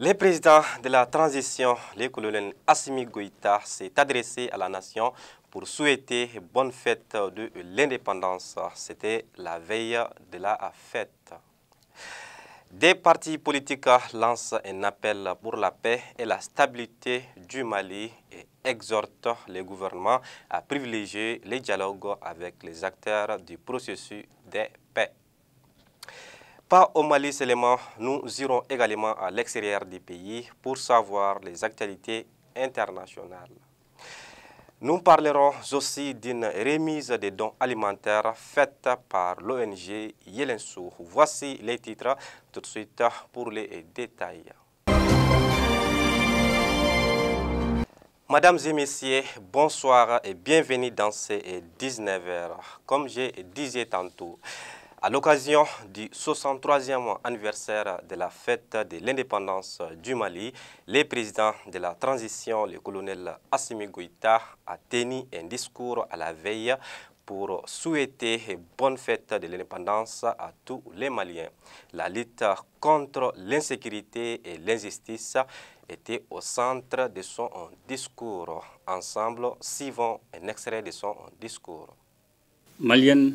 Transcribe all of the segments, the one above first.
Le président de la transition, le colonel Assimi Goïta, s'est adressé à la nation pour souhaiter bonne fête de l'indépendance. C'était la veille de la fête. Des partis politiques lancent un appel pour la paix et la stabilité du Mali et exhortent le gouvernement à privilégier les dialogues avec les acteurs du processus de paix. Pas au Mali seulement, nous irons également à l'extérieur du pays pour savoir les actualités internationales. Nous parlerons aussi d'une remise des dons alimentaires faite par l'ONG Yelensou. Voici les titres tout de suite pour les détails. Mesdames et messieurs, bonsoir et bienvenue dans ces 19h. Comme je disais tantôt, à l'occasion du 63e anniversaire de la fête de l'indépendance du Mali, le président de la transition, le colonel Assimi Goïta, a tenu un discours à la veille pour souhaiter bonne fête de l'indépendance à tous les Maliens. La lutte contre l'insécurité et l'injustice était au centre de son discours. Ensemble, suivons un extrait de son discours. Maliens,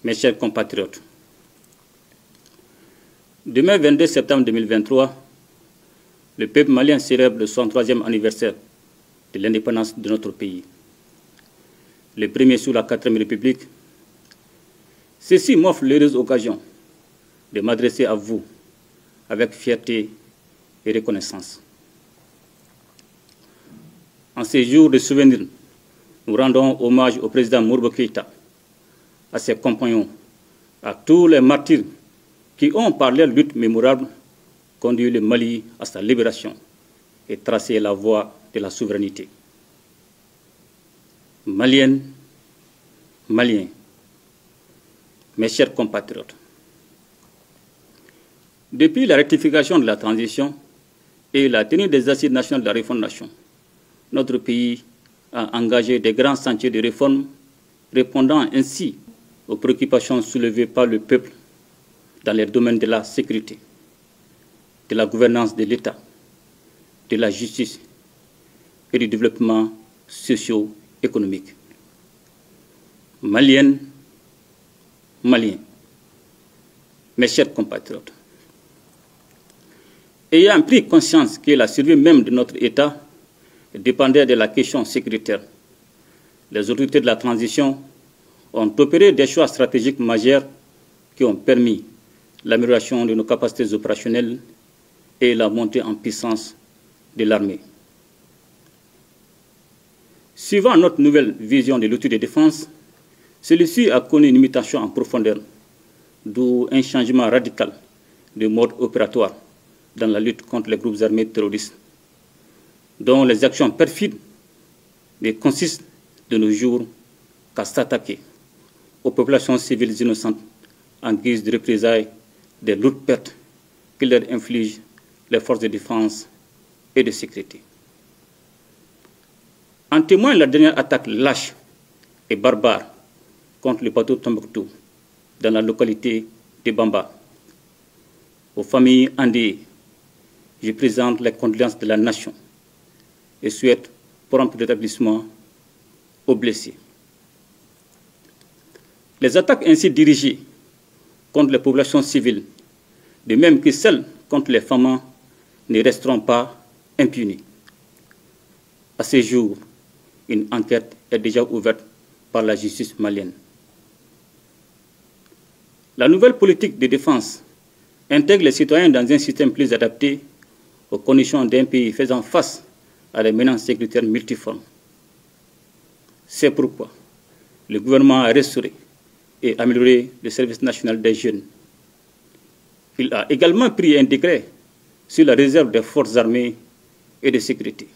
mes chers compatriotes, demain 22 septembre 2023, le peuple malien célèbre le 63e anniversaire de l'indépendance de notre pays. Le premier sous la 4e République. Ceci m'offre l'heureuse occasion de m'adresser à vous avec fierté et reconnaissance. En ces jours de souvenirs, nous rendons hommage au président Mourbo Keïta, à ses compagnons, à tous les martyrs qui ont, par leur lutte mémorable, conduit le Mali à sa libération et tracé la voie de la souveraineté. Maliennes, Maliens, mes chers compatriotes, depuis la rectification de la transition et la tenue des assises nationales de la refondation, notre pays a engagé des grands sentiers de réforme, répondant ainsi aux préoccupations soulevées par le peuple dans les domaines de la sécurité, de la gouvernance de l'État, de la justice et du développement socio-économique. Maliennes, Maliens, mes chers compatriotes, ayant pris conscience que la survie même de notre État dépendait de la question sécuritaire, les autorités de la transition ont opéré des choix stratégiques majeurs qui ont permis l'amélioration de nos capacités opérationnelles et la montée en puissance de l'armée. Suivant notre nouvelle vision de l'outil de défense, celui-ci a connu une mutation en profondeur, d'où un changement radical de mode opératoire dans la lutte contre les groupes armés terroristes, dont les actions perfides ne consistent de nos jours qu'à s'attaquer aux populations civiles innocentes en guise de représailles des lourdes pertes que leur infligent les forces de défense et de sécurité. En témoigne la dernière attaque lâche et barbare contre le bateau Tombouctou dans la localité de Bamba. Aux familles endeuillées, je présente les condoléances de la nation et souhaite prompt rétablissement aux blessés. Les attaques ainsi dirigées contre les populations civiles, de même que celles contre les femmes, ne resteront pas impunies. À ce jour, une enquête est déjà ouverte par la justice malienne. La nouvelle politique de défense intègre les citoyens dans un système plus adapté aux conditions d'un pays faisant face à des menaces sécuritaires multiformes. C'est pourquoi le gouvernement a restauré et amélioré le service national des jeunes. Il a également pris un décret sur la réserve des forces armées et de sécurité.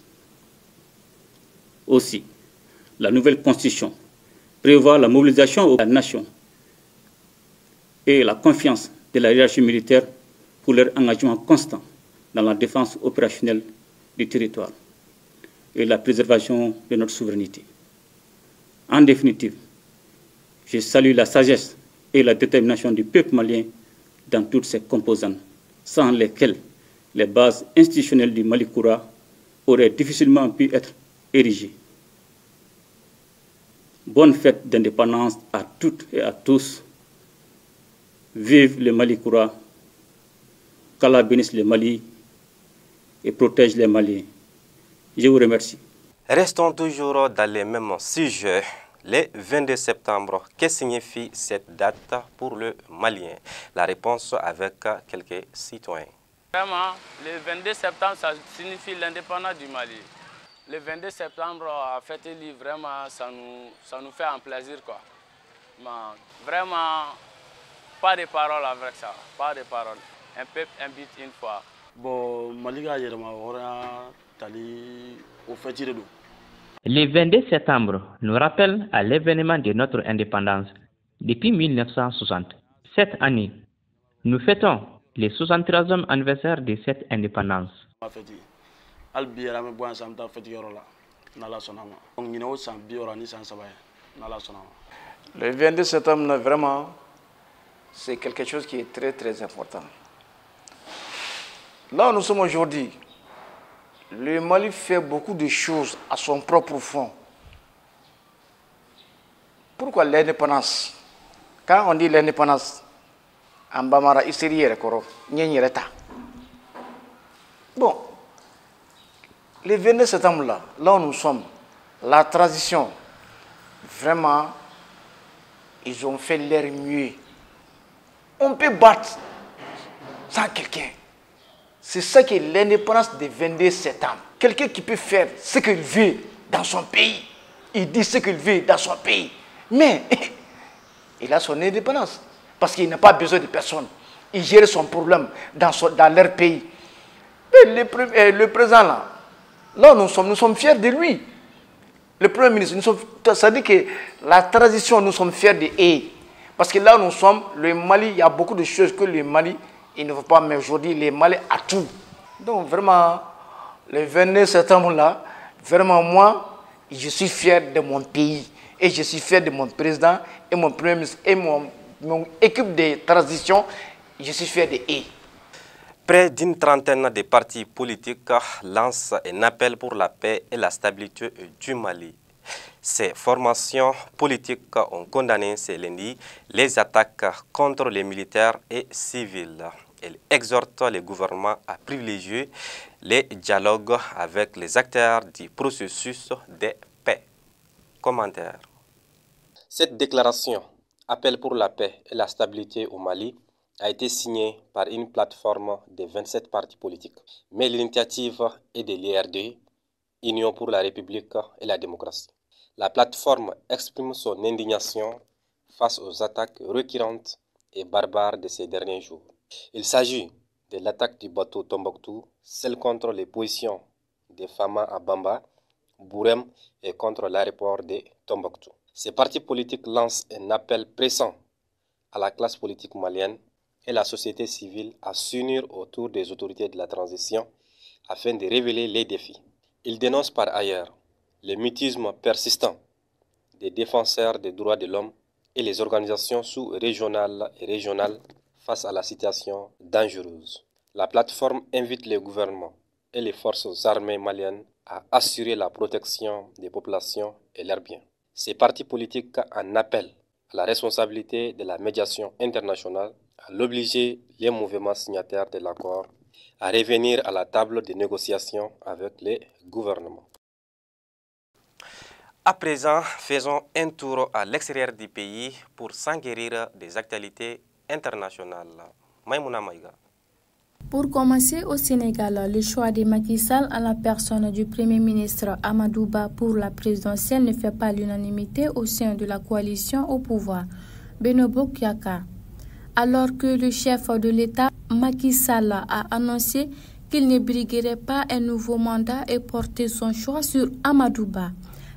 Aussi, la nouvelle constitution prévoit la mobilisation de la nation et la confiance de la hiérarchie militaire pour leur engagement constant dans la défense opérationnelle du territoire et la préservation de notre souveraineté. En définitive, je salue la sagesse et la détermination du peuple malien dans toutes ses composantes, sans lesquelles les bases institutionnelles du Mali Koura auraient difficilement pu être érigées. Bonne fête d'indépendance à toutes et à tous. Vive le Mali Koura. Qu'Allah bénisse le Mali et protège les Maliens. Je vous remercie. Restons toujours dans les mêmes sujets. Le 22 septembre, que signifie cette date pour le Malien? La réponse avec quelques citoyens. Vraiment, le 22 septembre, ça signifie l'indépendance du Mali. Le 22 septembre, à fêter livre, vraiment, ça nous fait un plaisir, quoi. Mais vraiment, pas de paroles avec ça, pas de paroles. Un peuple invite une fois. Bon, Malika Yerma, on a tali au fait de l'eau. Le 22 septembre nous rappelle à l'événement de notre indépendance depuis 1960. Cette année, nous fêtons le 73e anniversaire de cette indépendance. Le 22 septembre, vraiment, c'est quelque chose qui est très très important. Là où nous sommes aujourd'hui, le Mali fait beaucoup de choses à son propre fond. Pourquoi l'indépendance? Quand on dit l'indépendance, en Bamara, il s'est bon, le 22 septembre, là où nous sommes, la transition, vraiment, ils ont fait leur mieux. On peut battre sans quelqu'un. C'est ça qui est l'indépendance du 22 septembre. Quelqu'un qui peut faire ce qu'il veut dans son pays. Il dit ce qu'il veut dans son pays. Mais il a son indépendance. Parce qu'il n'a pas besoin de personne. Il gère son problème dans leur pays. Mais le président là nous sommes fiers de lui. Le Premier ministre, ça dit que la transition, nous sommes fiers de eux. Parce que là où nous sommes, le Mali, il y a beaucoup de choses que le Mali, il ne veut pas, mais aujourd'hui, le Mali a tout. Donc vraiment, le 22 septembre là, vraiment moi, je suis fier de mon pays. Et je suis fier de mon président et mon Premier ministre et mon équipe de transition. Je suis fier de eux. Près d'une trentaine de partis politiques lancent un appel pour la paix et la stabilité du Mali. Ces formations politiques ont condamné ce lundi les attaques contre les militaires et civils. Elles exhortent le gouvernement à privilégier les dialogues avec les acteurs du processus de paix. Commentaire. Cette déclaration, appel pour la paix et la stabilité au Mali, a été signée par une plateforme de 27 partis politiques. Mais l'initiative est de l'IRD, Union pour la République et la démocratie. La plateforme exprime son indignation face aux attaques récurrentes et barbares de ces derniers jours. Il s'agit de l'attaque du bateau Tombouctou, celle contre les positions de Fama à Bamba, Bourem et contre l'aéroport de Tombouctou. Ces partis politiques lancent un appel pressant à la classe politique malienne et la société civile à s'unir autour des autorités de la transition afin de révéler les défis. Ils dénoncent par ailleurs le mutisme persistant des défenseurs des droits de l'homme et les organisations sous-régionales et régionales face à la situation dangereuse. La plateforme invite le gouvernement et les forces armées maliennes à assurer la protection des populations et leurs biens. Ces partis politiques en appellent à la responsabilité de la médiation internationale, à l'obliger les mouvements signataires de l'accord à revenir à la table de négociation avec les gouvernements. À présent, faisons un tour à l'extérieur du pays pour s'enquérir des actualités internationales. Maïmouna Maïga. Pour commencer, au Sénégal, le choix de Macky Sall à la personne du Premier ministre Amadou Ba pour la présidentielle ne fait pas l'unanimité au sein de la coalition au pouvoir, Benno Bokk Yakaar. Alors que le chef de l'État, Macky Sall, a annoncé qu'il ne briguerait pas un nouveau mandat et porté son choix sur Amadou Ba.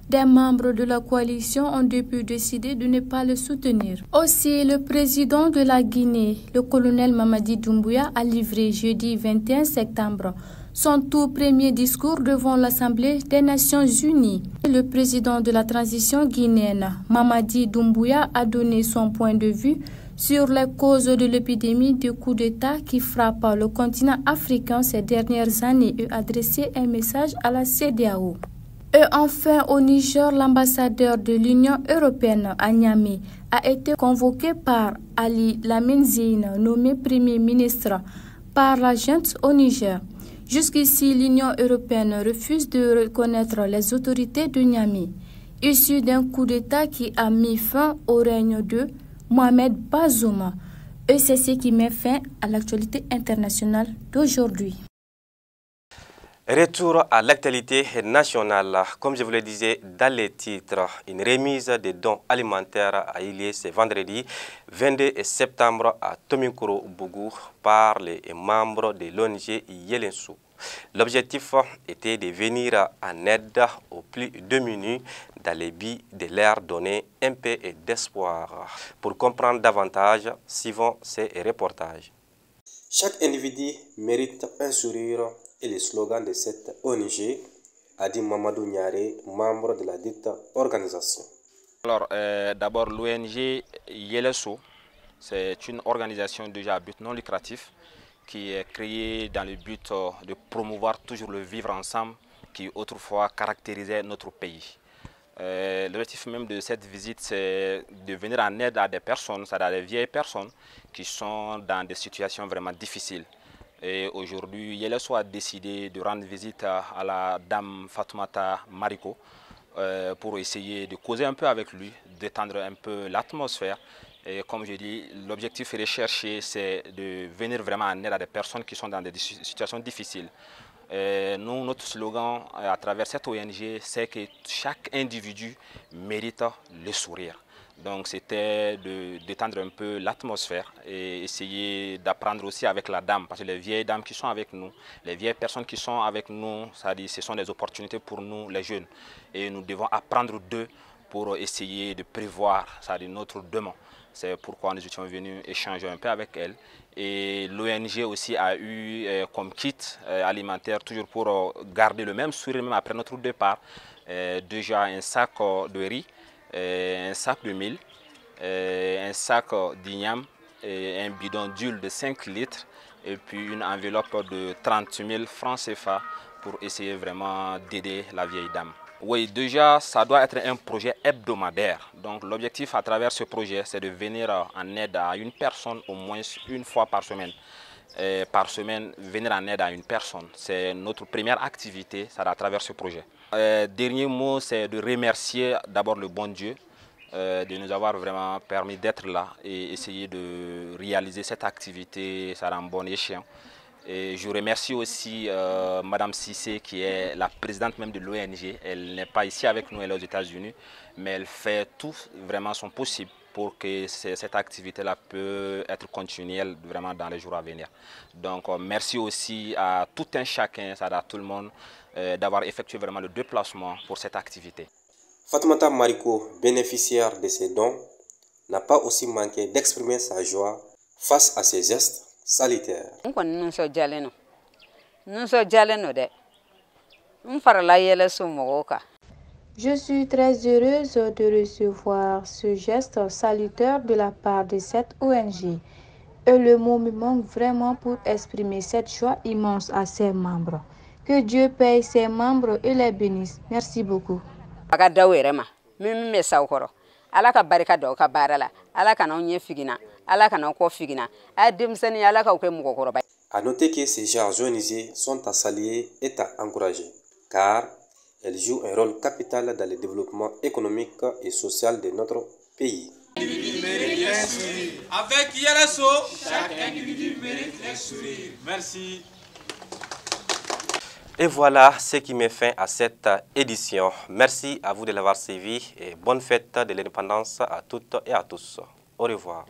Des membres de la coalition ont depuis décidé de ne pas le soutenir. Aussi, le président de la Guinée, le colonel Mamadi Doumbouya, a livré jeudi 21 septembre son tout premier discours devant l'Assemblée des Nations Unies. Le président de la transition guinéenne, Mamadi Doumbouya, a donné son point de vue sur les causes de l'épidémie de coup d'État qui frappe le continent africain ces dernières années et adressé un message à la CEDEAO. Et enfin, au Niger, l'ambassadeur de l'Union européenne à Niamey a été convoqué par Ali Lamine Zeine, nommé Premier ministre par la junte au Niger. Jusqu'ici, l'Union européenne refuse de reconnaître les autorités de Niamey, issues d'un coup d'État qui a mis fin au règne de Mohamed Bazoum. Et c'est ce qui met fin à l'actualité internationale d'aujourd'hui. Retour à l'actualité nationale. Comme je vous le disais dans les titres, une remise des dons alimentaires a eu lieu ce vendredi 22 septembre à Tomikoro-Bougou par les membres de l'ONG Yelensou. L'objectif était de venir en aide aux plus démunis dans les buts de leur donner un peu d'espoir. Pour comprendre davantage, suivons ces reportages. Chaque individu mérite un sourire et le slogan de cette ONG, a dit Mamadou Niaré, membre de la dite organisation. Alors, d'abord, l'ONG Yelesso, c'est une organisation déjà à but non lucratif qui est créée dans le but de promouvoir toujours le vivre ensemble qui autrefois caractérisait notre pays. L'objectif même de cette visite, c'est de venir en aide à des personnes, c'est-à-dire des vieilles personnes qui sont dans des situations vraiment difficiles. Et aujourd'hui, Yelesso a décidé de rendre visite à la dame Fatoumata Mariko pour essayer de causer un peu avec lui, d'étendre un peu l'atmosphère. Et comme je dis, l'objectif recherché, c'est de venir vraiment en aide à des personnes qui sont dans des situations difficiles. Nous, notre slogan à travers cette ONG, c'est que chaque individu mérite le sourire. Donc c'était d'étendre un peu l'atmosphère et essayer d'apprendre aussi avec la dame, parce que les vieilles dames qui sont avec nous, les vieilles personnes qui sont avec nous, c'est-à-dire ce sont des opportunités pour nous les jeunes. Et nous devons apprendre d'eux pour essayer de prévoir, c'est-à-dire notre demain. C'est pourquoi nous étions venus échanger un peu avec elle. Et l'ONG aussi a eu comme kit alimentaire, toujours pour garder le même sourire, même après notre départ, déjà un sac de riz, un sac de mil, un sac d'igname, un bidon d'huile de 5 litres et puis une enveloppe de 30 000 francs CFA pour essayer vraiment d'aider la vieille dame. Oui, déjà, ça doit être un projet hebdomadaire. Donc l'objectif à travers ce projet, c'est de venir en aide à une personne au moins une fois par semaine. Venir en aide à une personne. C'est notre première activité, ça à travers ce projet. Dernier mot, c'est de remercier d'abord le bon Dieu de nous avoir vraiment permis d'être là et essayer de réaliser cette activité, ça rend bon échéant. Et je remercie aussi Madame Cissé qui est la présidente même de l'ONG. Elle n'est pas ici avec nous, elle est aux États-Unis, mais elle fait tout vraiment son possible pour que cette activité-là peut être continuelle vraiment dans les jours à venir. Donc merci aussi à tout un chacun, à tout le monde, d'avoir effectué vraiment le déplacement pour cette activité. Fatoumata Mariko, bénéficiaire de ces dons, n'a pas aussi manqué d'exprimer sa joie face à ces gestes salutaires. Je suis très heureuse de recevoir ce geste salutaire de la part de cette ONG. Et le mot me manque vraiment pour exprimer cette joie immense à ses membres. Que Dieu paye ses membres et les bénisse. Merci beaucoup. À noter que ces genres organisés sont à saluer et à encourager, car elles jouent un rôle capital dans le développement économique et social de notre pays. Avec Yelesso, chaque individu mérite un sourire. Merci. Et voilà ce qui met fin à cette édition. Merci à vous de l'avoir suivi et bonne fête de l'indépendance à toutes et à tous. Au revoir.